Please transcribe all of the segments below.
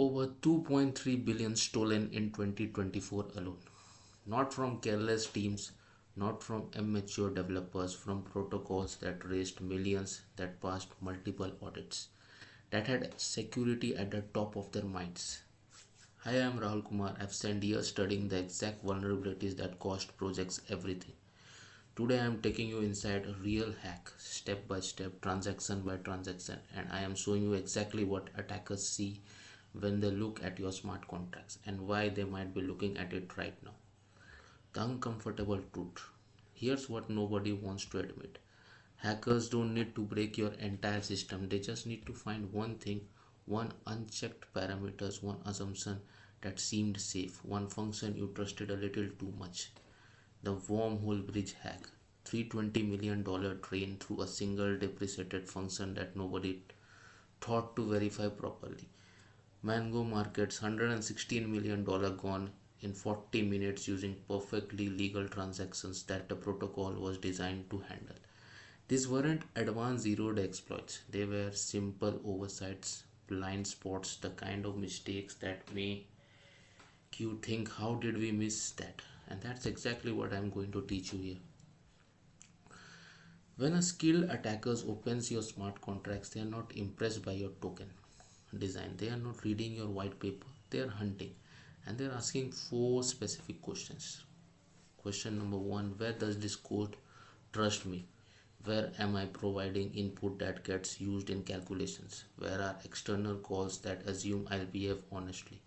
Over 2.3 billion stolen in 2024 alone. Not from careless teams, not from immature developers, from protocols that raised millions, that passed multiple audits, that had security at the top of their minds. Hi, I am Rahul Kumar. I've spent years studying the exact vulnerabilities that cost projects everything. Today I am taking you inside a real hack, step by step, transaction by transaction, and I am showing you exactly what attackers see when they look at your smart contracts and why they might be looking at it right now. The uncomfortable truth. Here's what nobody wants to admit. Hackers don't need to break your entire system. They just need to find one thing, one unchecked parameters, one assumption that seemed safe, one function you trusted a little too much. The Wormhole Bridge hack. $320 million drain through a single depreciated function that nobody thought to verify properly. Mango Market's $116 million gone in 40 minutes using perfectly legal transactions that the protocol was designed to handle. These weren't advanced zero-day exploits. They were simple oversights, blind spots, the kind of mistakes that make you think, how did we miss that? And that's exactly what I'm going to teach you here. When a skilled attacker opens your smart contracts, they are not impressed by your token design. They are not reading your white paper. They are hunting and they are asking four specific questions. Question number one, where does this code trust me? Where am I providing input that gets used in calculations? Where are external calls that assume I'll behave honestly?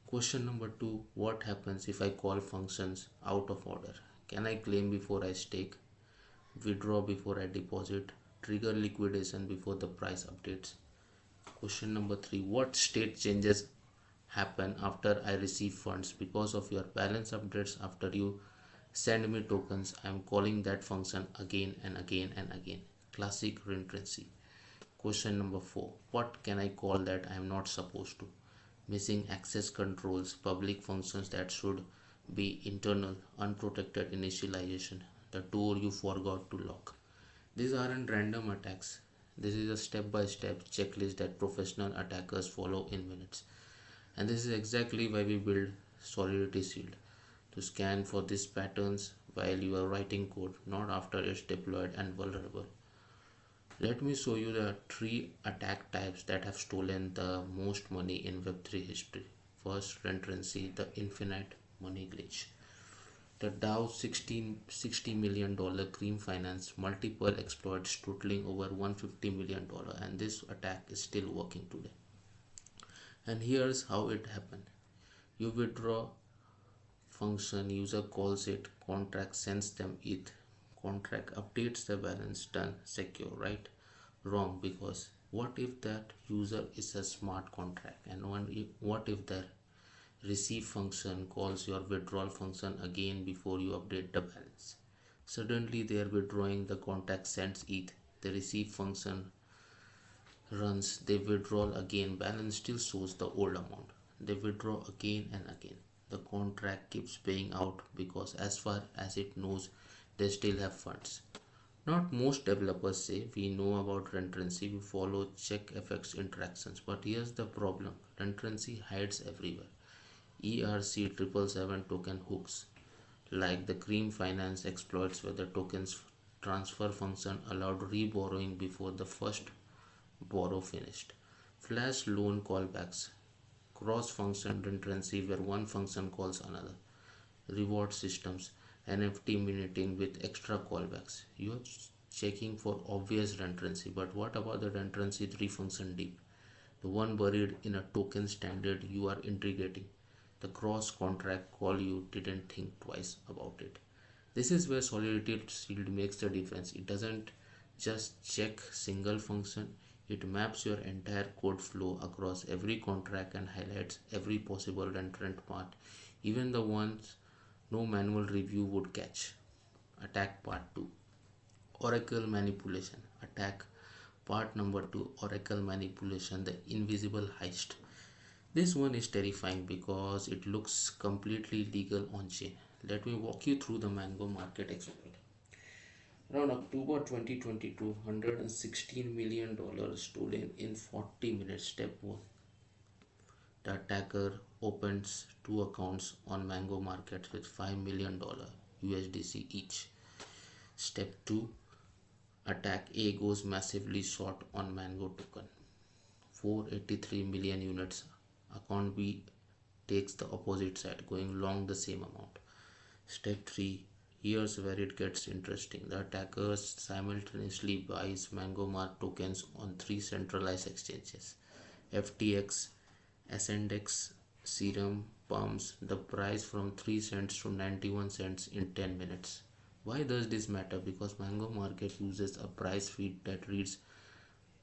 Question number two, what happens if I call functions out of order? Can I claim before I stake, withdraw before I deposit, trigger liquidation before the price updates? Question number three, what state changes happen after I receive funds because of your balance updates after you send me tokens? I am calling that function again and again and again. Classic reentrancy. Question number four, what can I call that I am not supposed to? Missing access controls, public functions that should be internal, unprotected initialization, the door you forgot to lock. These aren't random attacks. This is a step-by-step checklist that professional attackers follow in minutes. And this is exactly why we build Solidity Shield, to scan for these patterns while you are writing code, not after it's deployed and vulnerable. Let me show you the three attack types that have stolen the most money in Web3 history. First, Reentrancy, the infinite money glitch. The Dow $60 million cream finance multiple exploits totaling over $150 million, and this attack is still working today. And here's how it happened. You withdraw function, user calls it, contract sends them ETH, contract updates the balance, done, secure, right? Wrong, because what if that user is a smart contract, and what if the receive function calls your withdrawal function again before you update the balance? Suddenly they are withdrawing, the contract sends ETH, the receive function runs, they withdraw again, balance still shows the old amount, they withdraw again and again. The contract keeps paying out because as far as it knows they still have funds. Not most developers say we know about reentrancy, we follow checkfx interactions, but here's the problem, reentrancy hides everywhere. ERC777 token hooks, like the cream finance exploits where the tokens transfer function allowed reborrowing before the first borrow finished. Flash loan callbacks, cross function reentrancy where one function calls another. Reward systems, NFT minuting with extra callbacks. You are checking for obvious reentrancy, but what about the reentrancy 3 function deep? The one buried in a token standard you are integrating. The cross contract call you didn't think twice about it. This is where Solidity Shield makes the difference. It doesn't just check single function, it maps your entire code flow across every contract and highlights every possible reentrant path, even the ones no manual review would catch. Attack part 2, Oracle manipulation. Attack part number 2, Oracle manipulation, the invisible heist. This one is terrifying because it looks completely legal on chain. Let me walk you through the Mango market exploit. Around October 2022, $116 million stolen in 40 minutes. Step 1. The attacker opens two accounts on Mango markets with $5 million USDC each. Step 2, attack A goes massively short on Mango token, 483 million units. Account B takes the opposite side, going long the same amount. Step 3, here's where it gets interesting. The attacker simultaneously buys Mango Mark tokens on three centralized exchanges, FTX, SNDEX, Serum, pumps the price from 3 cents to 91 cents in 10 minutes. Why does this matter? Because Mango Market uses a price feed that reads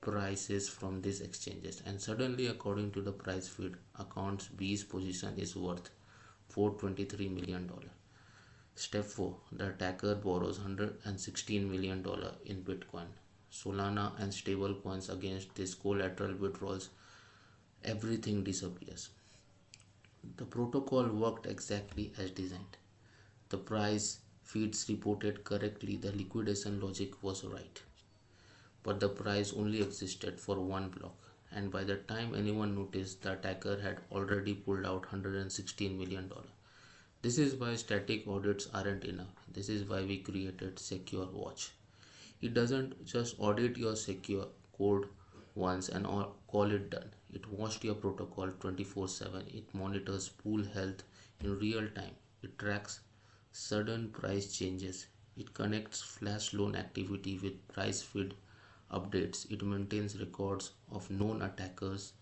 prices from these exchanges, and suddenly, according to the price feed, account B's position is worth $423 million. Step 4, the attacker borrows $116 million in Bitcoin, Solana, and stable coins against these collateral withdrawals. Everything disappears. The protocol worked exactly as designed. The price feeds reported correctly, the liquidation logic was right. But the price only existed for one block, and by the time anyone noticed, the attacker had already pulled out $116 million. This is why static audits aren't enough. This is why we created SecureWatch. It doesn't just audit your secure code once and call it done. It watched your protocol 24/7. It monitors pool health in real time. It tracks sudden price changes. It connects flash loan activity with price feed updates. It maintains records of known attackers'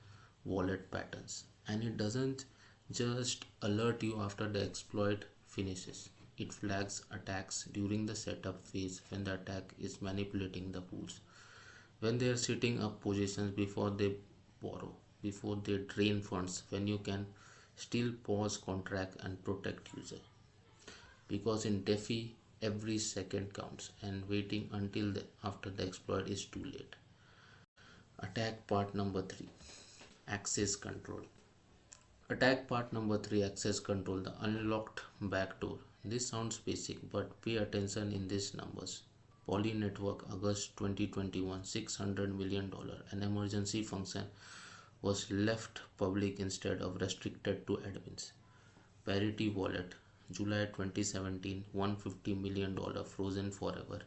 wallet patterns. And it doesn't just alert you after the exploit finishes. It flags attacks during the setup phase when the attack is manipulating the pools, when they are setting up positions before they borrow, before they drain funds, when you can still pause contract and protect user. Because in DeFi, every second counts, and waiting until after the exploit is too late. Attack part number 3, access control. Attack part number 3, access control, the unlocked backdoor. This sounds basic, but pay attention in these numbers. Poly Network, August 2021, $600 million. An emergency function was left public instead of restricted to admins. Parity Wallet, July 2017, $150 million frozen forever.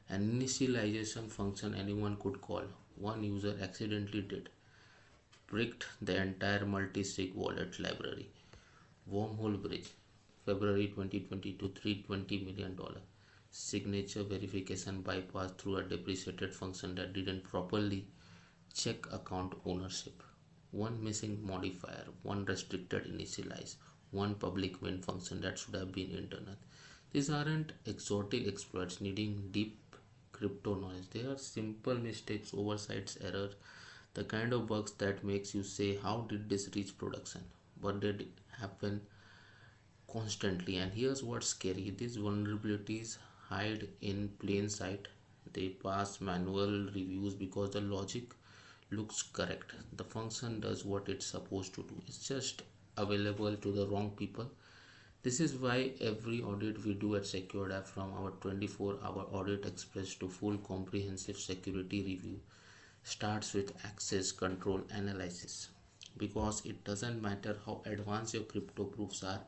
An initialization function anyone could call. One user accidentally did. Bricked the entire multi-sig wallet library. Wormhole Bridge, February 2022, $320 million. Signature verification bypass through a depreciated function that didn't properly check account ownership. One missing modifier, one restricted initialize, one public main function that should have been internal. These aren't exotic exploits needing deep crypto knowledge. They are simple mistakes, oversights, errors, the kind of bugs that makes you say, how did this reach production? But they happen constantly. And here's what's scary, these vulnerabilities hide in plain sight. They pass manual reviews because the logic looks correct. The function does what it's supposed to do. It's just available to the wrong people. This is why every audit we do at SecureDApp, from our 24-hour audit express to full comprehensive security review, starts with access control analysis. Because it doesn't matter how advanced your crypto proofs are,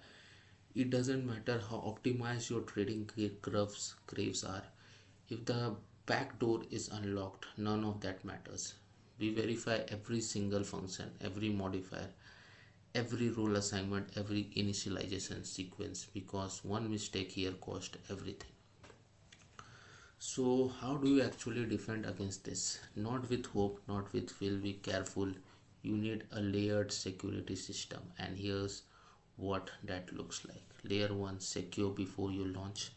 it doesn't matter how optimized your trading graves are, if the back door is unlocked, none of that matters. We verify every single function, every modifier, every role assignment, every initialization sequence, because one mistake here cost everything. So how do you actually defend against this? Not with hope, not with will be careful. You need a layered security system, and here's what that looks like. Layer 1, secure before you launch.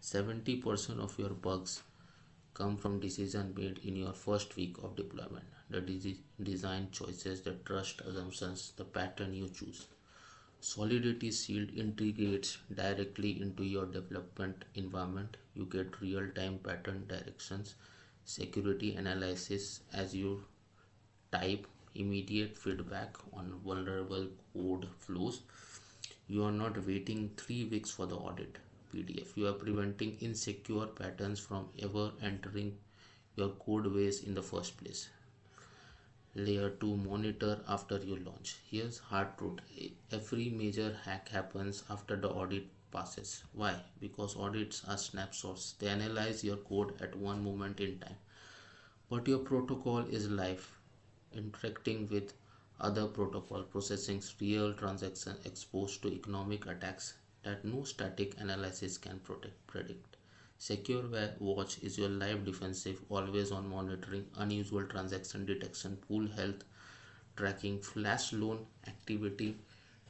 70% of your bugs come from decisions made in your first week of deployment. The design choices, the trust assumptions, the pattern you choose. Solidity Shield integrates directly into your development environment. You get real-time pattern directions, security analysis as you type, immediate feedback on vulnerable code flows. You are not waiting 3 weeks for the audit PDF. You are preventing insecure patterns from ever entering your code base in the first place. Layer 2, monitor after you launch. Here's hard truth. Every major hack happens after the audit passes. Why? Because audits are snapshots. They analyze your code at one moment in time. But your protocol is live, interacting with other protocol, processing real transactions exposed to economic attacks that no static analysis can predict. SecureWatch is your live defensive, always on monitoring, unusual transaction detection, pool health tracking, flash loan activity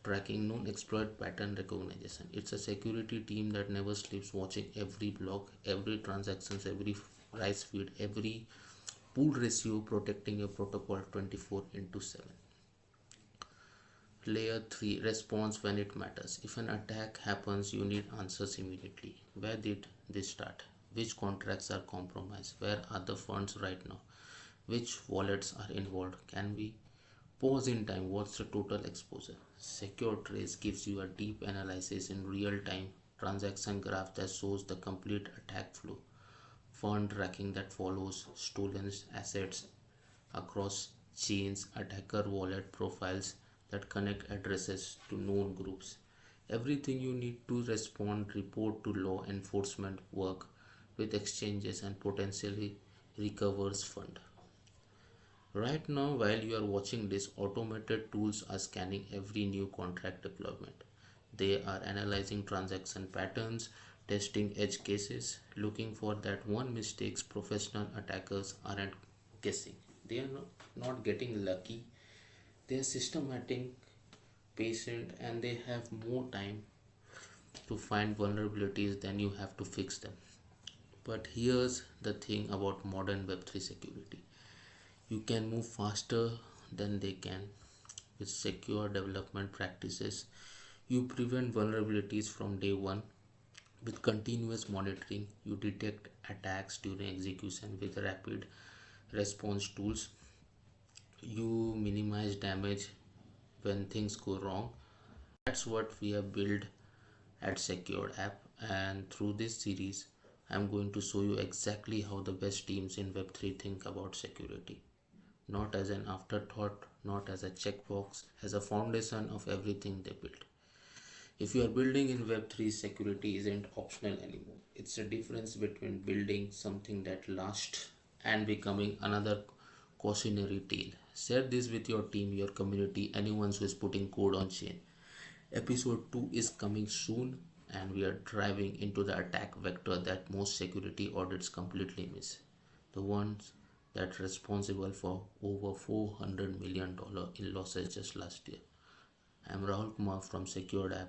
tracking, known exploit pattern recognition. It's a security team that never sleeps, watching every block, every transactions, every price feed, every pool ratio, protecting your protocol 24 into 7. Layer 3, response when it matters. If an attack happens, you need answers immediately. Where did this start? Which contracts are compromised? Where are the funds right now? Which wallets are involved? Can we pause in time? What's the total exposure? SecureTrace gives you a deep analysis in real time, transaction graph that shows the complete attack flow, fund tracking that follows stolen assets across chains, attacker wallet profiles that connect addresses to known groups. Everything you need to respond, report to law enforcement, work with exchanges, and potentially recovers fund. Right now, while you are watching this, automated tools are scanning every new contract deployment. They are analyzing transaction patterns, testing edge cases, looking for that one mistakes professional attackers aren't guessing. They are not getting lucky. They are systematic, patient, and they have more time to find vulnerabilities than you have to fix them. But here's the thing about modern Web3 security. You can move faster than they can. With secure development practices, you prevent vulnerabilities from day one. With continuous monitoring, you detect attacks during execution. With rapid response tools, you minimize damage when things go wrong. That's what we have built at SecureDApp, and through this series I'm going to show you exactly how the best teams in Web3 think about security. Not as an afterthought, not as a checkbox, as a foundation of everything they build. If you are building in Web3, security isn't optional anymore. It's a difference between building something that lasts and becoming another cautionary tale. Share this with your team, your community, anyone who is putting code on chain. Episode 2 is coming soon, and we are driving into the attack vector that most security audits completely miss. The ones that responsible for over $400 million in losses just last year. I am Rahul Kumar from SecureDApp.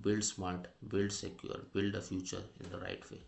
Build smart, build secure, build a future in the right way.